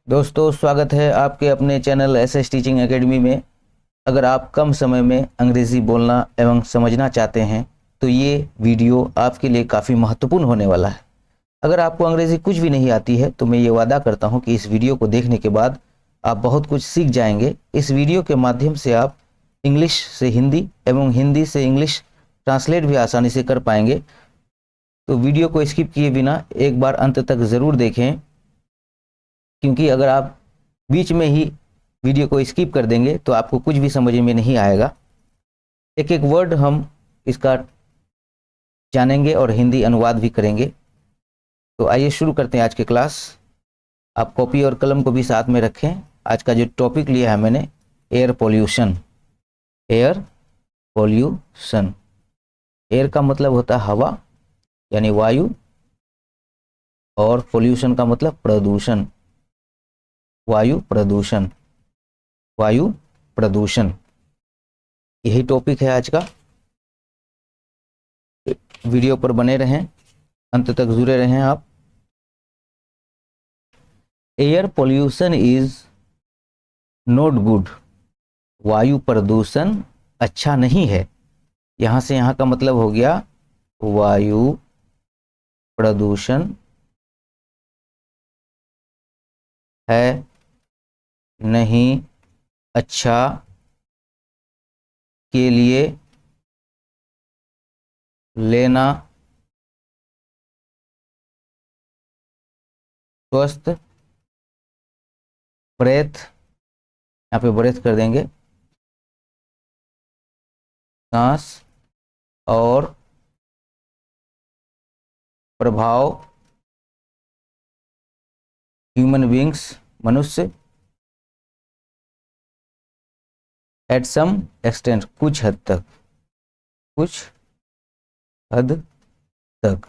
दोस्तों, स्वागत है आपके अपने चैनल एसएस टीचिंग एकेडमी में। अगर आप कम समय में अंग्रेज़ी बोलना एवं समझना चाहते हैं तो ये वीडियो आपके लिए काफ़ी महत्वपूर्ण होने वाला है। अगर आपको अंग्रेज़ी कुछ भी नहीं आती है तो मैं ये वादा करता हूँ कि इस वीडियो को देखने के बाद आप बहुत कुछ सीख जाएंगे। इस वीडियो के माध्यम से आप इंग्लिश से हिंदी एवं हिंदी से इंग्लिश ट्रांसलेट भी आसानी से कर पाएंगे। तो वीडियो को स्किप किए बिना एक बार अंत तक ज़रूर देखें, क्योंकि अगर आप बीच में ही वीडियो को स्किप कर देंगे तो आपको कुछ भी समझ में नहीं आएगा। एक एक वर्ड हम इसका जानेंगे और हिंदी अनुवाद भी करेंगे। तो आइए शुरू करते हैं आज की क्लास। आप कॉपी और कलम को भी साथ में रखें। आज का जो टॉपिक लिया है मैंने, air pollution. Air pollution, air का मतलब होता है हवा यानी वायु, और पोल्यूशन का मतलब प्रदूषण, वायु प्रदूषण, वायु प्रदूषण। यही टॉपिक है आज का। वीडियो पर बने रहें, अंत तक जुड़े रहें आप। Air pollution is not good, वायु प्रदूषण अच्छा नहीं है। यहां से यहां का मतलब हो गया वायु प्रदूषण है नहीं अच्छा के लिए लेना स्वस्थ ब्रेथ, यहाँ पे ब्रेथ कर देंगे, सांस और प्रभाव ह्यूमन बींग्स, मनुष्य, एट सम एक्सटेंट, कुछ हद तक, कुछ हद तक।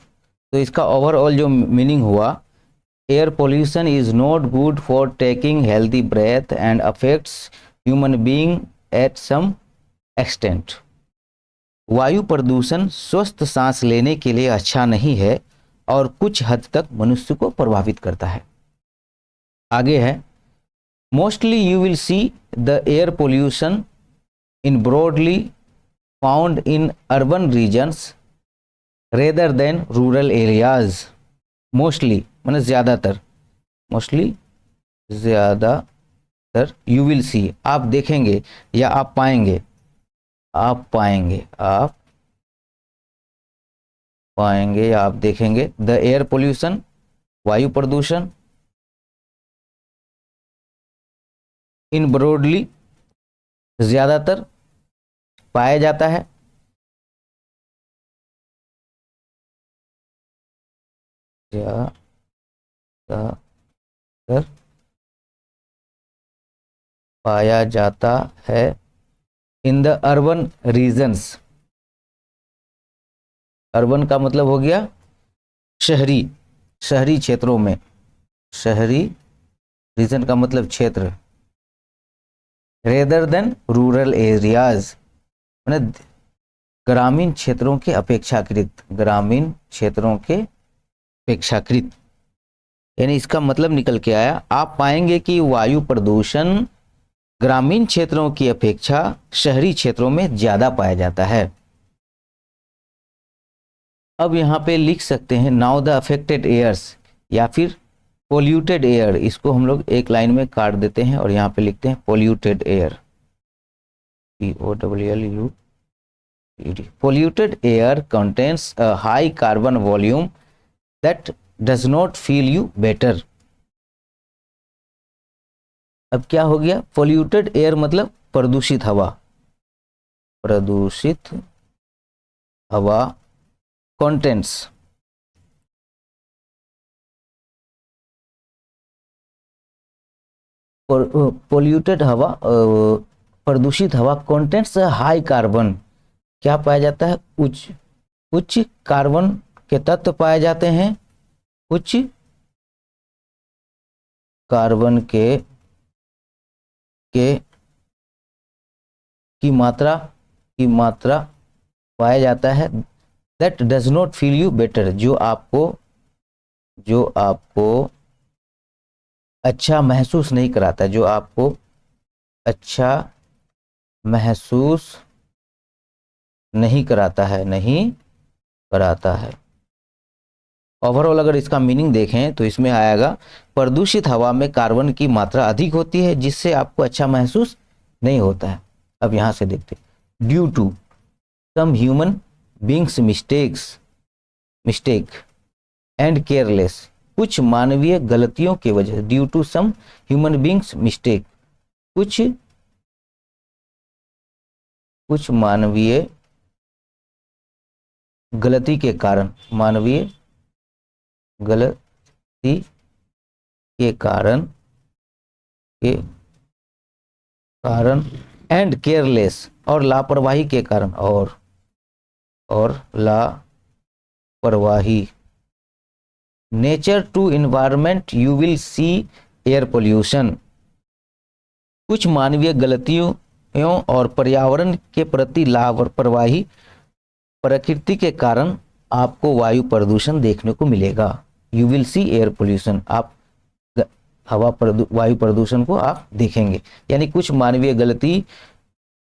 तो इसका ओवरऑल जो मीनिंग हुआ, air pollution is not good for taking healthy breath and affects human being at some extent. वायु प्रदूषण स्वस्थ सांस लेने के लिए अच्छा नहीं है और कुछ हद तक मनुष्य को प्रभावित करता है। आगे है, mostly you will see the air pollution in broadly found in urban regions rather than rural areas. Mostly माने ज़्यादातर, मोस्टली ज़्यादातर, यू विल सी आप देखेंगे या आप पाएंगे, आप पाएंगे, आप पाएंगे या आप देखेंगे, द एयर पोल्यूशन, वायु प्रदूषण, इन ब्रॉडली ज़्यादातर पाया जाता है, ज़्यादातर पाया जाता है, in the urban regions. Urban का मतलब हो गया शहरी, शहरी क्षेत्रों में, शहरी, रीजन का मतलब क्षेत्र, रेदर देन रूरल एरियाज मतलब ग्रामीण क्षेत्रों के अपेक्षाकृत, ग्रामीण क्षेत्रों के अपेक्षाकृत। यानी इसका मतलब निकल के आया, आप पाएंगे कि वायु प्रदूषण ग्रामीण क्षेत्रों की अपेक्षा शहरी क्षेत्रों में ज़्यादा पाया जाता है। अब यहाँ पे लिख सकते हैं नाउ द अफेक्टेड एयर्स या फिर पोल्यूटेड एयर, इसको हम लोग एक लाइन में काट देते हैं और यहाँ पे लिखते हैं polluted air, POLLUTED। Polluted air contains a high carbon volume that does not feel you better. अब क्या हो गया, पोल्यूटेड एयर मतलब प्रदूषित हवा, प्रदूषित हवा, कंटेंट्स, पोल्यूटेड हवा, प्रदूषित हवा कंटेंट्स हाई कार्बन, क्या पाया जाता है, उच्च उच्च कार्बन के तत्व पाए जाते हैं, उच्च कार्बन के की मात्रा पाया जाता है, that does not feel you better, जो आपको अच्छा महसूस नहीं कराता, जो आपको अच्छा महसूस नहीं कराता है, नहीं कराता है। ओवरऑल अगर इसका मीनिंग देखें तो इसमें आएगा प्रदूषित हवा में कार्बन की मात्रा अधिक होती है जिससे आपको अच्छा महसूस नहीं होता है। अब यहाँ से देखते हैं, due to some human beings mistake and careless, कुछ मानवीय गलतियों की वजह, due to some human beings mistake, कुछ मानवीय गलती के कारण, मानवीय गलती के कारण एंड केयरलेस, और लापरवाही के कारण, और लापरवाही, nature to environment you will see air pollution, कुछ मानवीय गलतियों और पर्यावरण के प्रति लापरवाही प्रकृति के कारण आपको वायु प्रदूषण देखने को मिलेगा। You will see air pollution, आप वायु प्रदूषण को आप देखेंगे, यानी कुछ मानवीय गलती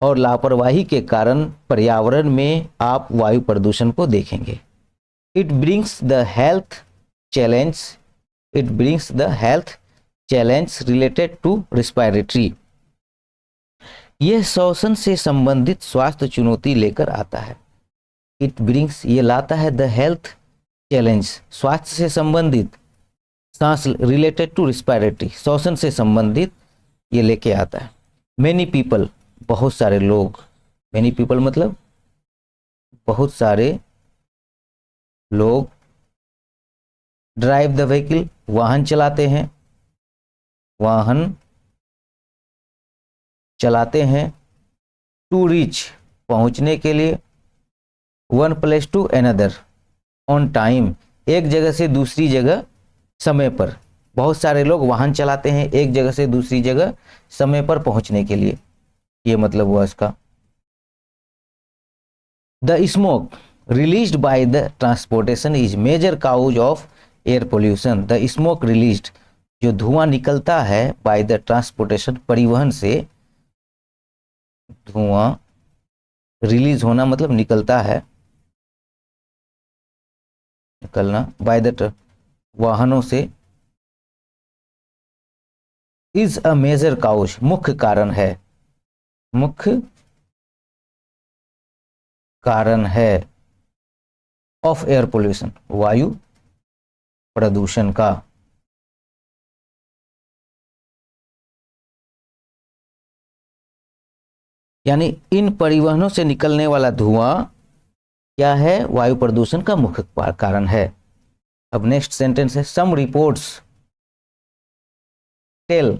और लापरवाही के कारण पर्यावरण में आप वायु प्रदूषण को देखेंगे। It brings the health challenge related to respiratory, यह श्वसन से संबंधित स्वास्थ्य चुनौती लेकर आता है। इट ब्रिंग्स, ये लाता है, द हेल्थ चैलेंज, स्वास्थ्य से संबंधित, सांस रिलेटेड टू रिस्पायरेटरी, श्वसन से संबंधित ये लेके आता है। मेनी पीपल, बहुत सारे लोग, मेनी पीपल मतलब बहुत सारे लोग, ड्राइव द व्हीकल, वाहन चलाते हैं, टू रीच, पहुंचने के लिए, one place to another, on time, एक जगह से दूसरी जगह समय पर, बहुत सारे लोग वाहन चलाते हैं एक जगह से दूसरी जगह समय पर पहुंचने के लिए, ये मतलब हुआ इसका। The smoke released by the transportation is major cause of air pollution, the smoke released, जो धुआं निकलता है, बाय द ट्रांसपोर्टेशन, परिवहन से, धुआं रिलीज होना मतलब निकलता है, निकलना, बाय द वाहनों से, इज अ मेजर काउज, मुख्य कारण है ऑफ एयर पोल्यूशन, वायु प्रदूषण का। यानी इन परिवहनों से निकलने वाला धुआं क्या है, वायु प्रदूषण का मुख्य कारण है। अब नेक्स्ट सेंटेंस है, some reports tell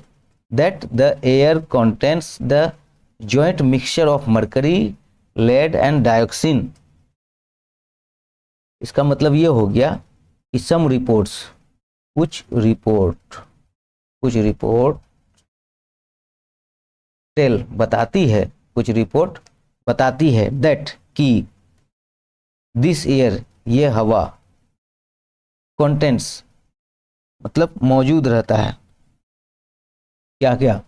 that the air contains the joint mixture of mercury, lead and dioxin, इसका मतलब ये हो गया कि सम रिपोर्ट्स, कुछ रिपोर्ट टेल बताती है, कुछ रिपोर्ट बताती है, दैट कि, दिस एयर, ये हवा, कंटेंट्स मतलब मौजूद रहता है, क्या क्या,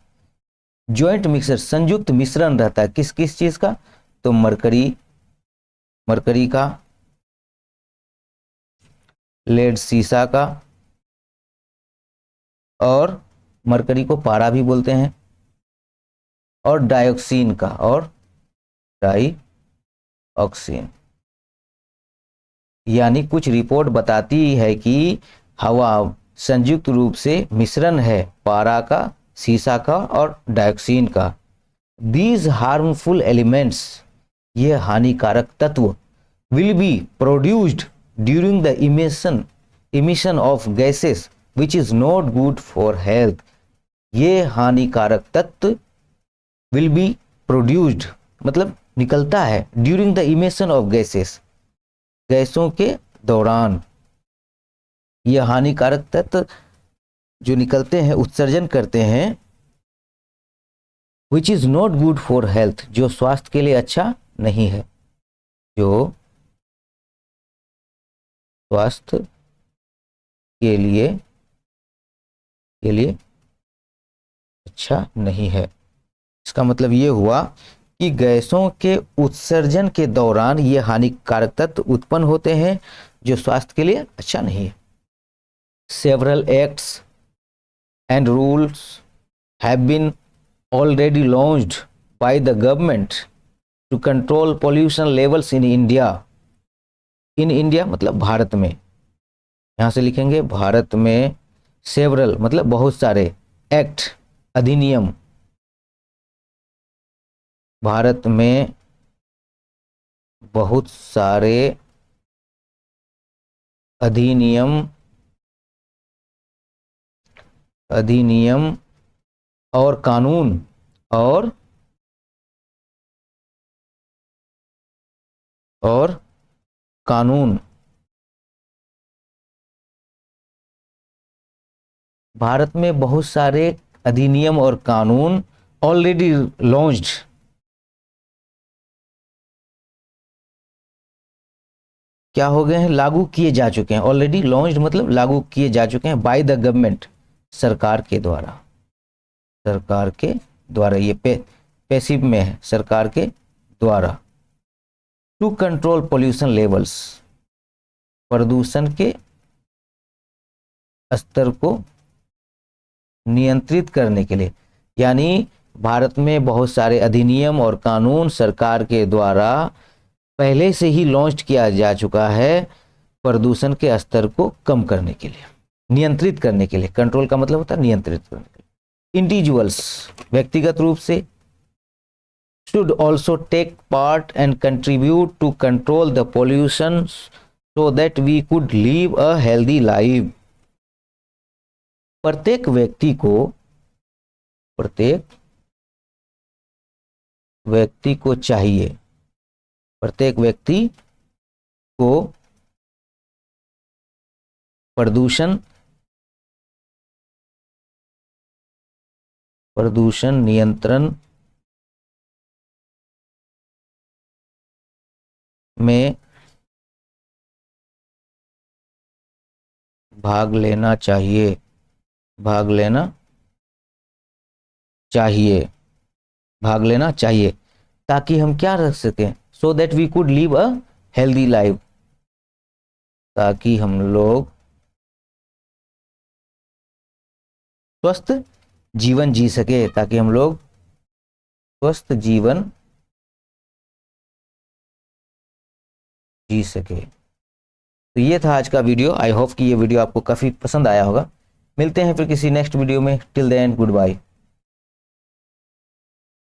जॉइंट मिक्सर, संयुक्त मिश्रण रहता है, किस किस चीज का, तो मरकरी का, लेड सीसा का, और मरकरी को पारा भी बोलते हैं, और डायोक्सिन का, और डाइऑक्सिन। यानी कुछ रिपोर्ट बताती है कि हवा संयुक्त रूप से मिश्रण है पारा का, सीसा का और डायोक्सिन का। दीज हार्मफुल एलिमेंट्स, ये हानिकारक तत्व, will be produced during the emission of gases which is not good for health, ये हानिकारक तत्व विल बी प्रोड्यूस्ड मतलब निकलता है, during the emission of gases, गैसों के दौरान, ये हानिकारक तत्व जो निकलते हैं, उत्सर्जन करते हैं, which is not good for health, जो स्वास्थ्य के लिए अच्छा नहीं है, जो स्वास्थ्य के लिए अच्छा नहीं है। इसका मतलब ये हुआ कि गैसों के उत्सर्जन के दौरान ये हानिकारक तत्व उत्पन्न होते हैं जो स्वास्थ्य के लिए अच्छा नहीं है। Several acts and rules have been already launched by the government to control pollution levels in India. In India मतलब भारत में, यहाँ से लिखेंगे भारत में। सेवरल मतलब बहुत सारे, एक्ट अधिनियम, भारत में बहुत सारे अधिनियम और कानून और कानून भारत में बहुत सारे अधिनियम और कानून ऑलरेडी लॉन्च्ड, क्या हो गए हैं, लागू किए जा चुके हैं। ऑलरेडी लॉन्च्ड मतलब लागू किए जा चुके हैं, बाय द गवर्नमेंट, सरकार के द्वारा। ये पैसिव में है, सरकार के द्वारा। टू कंट्रोल पोल्यूशन लेवल्स, प्रदूषण के स्तर को नियंत्रित करने के लिए। यानी भारत में बहुत सारे अधिनियम और कानून सरकार के द्वारा पहले से ही लॉन्च किया जा चुका है प्रदूषण के स्तर को कम करने के लिए, नियंत्रित करने के लिए। कंट्रोल का मतलब होता है नियंत्रित करने के लिए। इंडिविजुअल्स, व्यक्तिगत रूप से, should also take part and contribute to control the pollution so that we could live a healthy life. प्रत्येक व्यक्ति को चाहिए, प्रत्येक व्यक्ति को प्रदूषण नियंत्रण में भाग लेना चाहिए, ताकि हम क्या रख सकें, so that we could live a healthy life, ताकि हम लोग स्वस्थ जीवन जी सके, तो ये था आज का वीडियो। आई होप कि ये वीडियो आपको काफ़ी पसंद आया होगा। मिलते हैं फिर किसी नेक्स्ट वीडियो में। Till then good bye.